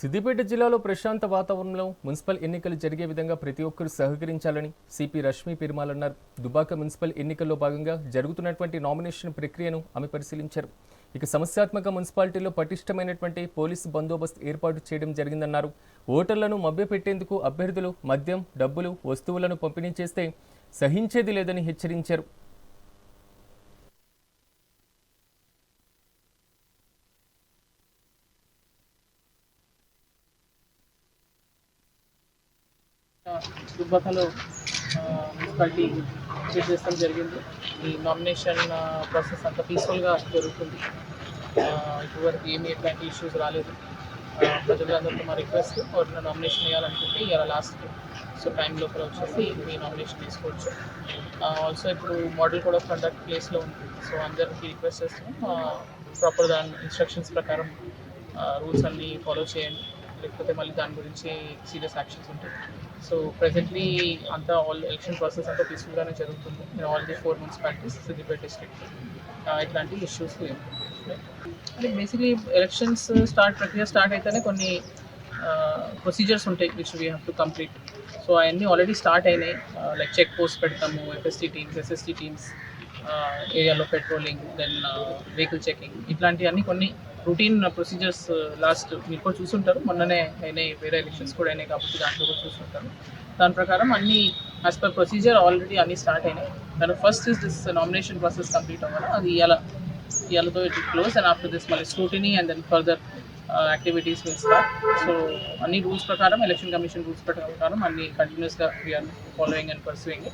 సిద్దిపేట జిల్లాలో ప్రశాంత వాతావరణంలో మున్సిపల్ ఎన్నికలు జరిగే విధంగా ప్రతి ఒక్కరూ సహకరించాలని సిపి రష్మి పెరుమాల్ అన్నారు. దుబాక మున్సిపల్ ఎన్నికల్లో భాగంగా జరుగుతున్నటువంటి నామినేషన్ ప్రక్రియను ఆమె పరిశీలించారు. ఇక సమస్యాత్మక మున్సిపాలిటీలో పటిష్టమైనటువంటి పోలీసు బందోబస్తు ఏర్పాటు చేయడం జరిగిందన్నారు. ఓటర్లను మభ్యపెట్టేందుకు అభ్యర్థులు మద్యం, డబ్బులు, వస్తువులను పంపిణీ చేస్తే సహించేది లేదని హెచ్చరించారు. దుబ్బాకలో మున్సిపాలిటీ విజిట్ చేస్తాం జరిగింది. ఈ నామినేషన్ ప్రాసెస్ అంతా పీస్ఫుల్గా జరుగుతుంది. ఇప్పటివరకు ఏమీ ఎట్లాంటి ఇష్యూస్ రాలేదు. ప్రజలందరితో మా రిక్వెస్ట్ ఎవరైనా నామినేషన్ వేయాలనుకుంటే ఇవాళ లాస్ట్ టైం లోపల వచ్చేసి మీ నామినేషన్ తీసుకోవచ్చు. ఆల్సో ఇప్పుడు మోడల్ కోడ్ ఆఫ్ కండక్ట్ ప్లేస్లో ఉంది. సో అందరికీ రిక్వెస్ట్ చేస్తున్నాం, ప్రాపర్ దాని ఇన్స్ట్రక్షన్స్ ప్రకారం రూల్స్ అన్నీ ఫాలో చేయండి, లేకపోతే మళ్ళీ దాని గురించి సీరియస్ యాక్షన్స్ ఉంటాయి. సో ప్రెజెంట్లీ అంతా ఎలక్షన్ ప్రాసెస్ అంతా పీస్ఫుల్గానే జరుగుతుంది. All the 4 municipalities Siddipet district ఇట్లాంటి ఇష్యూస్ అంటే బేసిక్లీ ఎలక్షన్స్ ప్రక్రియ స్టార్ట్ అయితేనే కొన్ని ప్రొసీజర్స్ ఉంటాయి which we have to complete. So అవన్నీ ఆల్రెడీ స్టార్ట్ అయినాయి. లైక్ చెక్ పోస్ట్ పెడతాము, ఎఫ్ఎస్టీ టీమ్స్, ఎస్ఎస్టీ టీమ్స్, ఏరియాలో పెట్రోలింగ్, దెన్ వెహికల్ చెకింగ్, ఇట్లాంటివన్నీ కొన్ని రొటీన్ ప్రొసీజర్స్ లాస్ట్ మీరు కూడా చూసుంటారు. మొన్ననే అయినాయి, వేరే ఎలక్షన్స్ కూడా అయినాయి కాబట్టి దాంట్లో కూడా చూసుంటారు. దాని ప్రకారం అన్నీ యాజ్ పర్ ప్రొసీజర్ ఆల్రెడీ అన్నీ స్టార్ట్ అయినాయి. దాని first is this nomination process complete అవ్వాలి. అది ఇవాళతో it close and after this మళ్ళీ scrutiny and then further activities will start. So అన్ని రూల్స్ ప్రకారం, ఎలక్షన్ కమిషన్ రూల్స్ ప్రకారం అన్ని కంటిన్యూస్గా వీఆర్ ఫాలోయింగ్ అండ్ పర్సూయింగ్.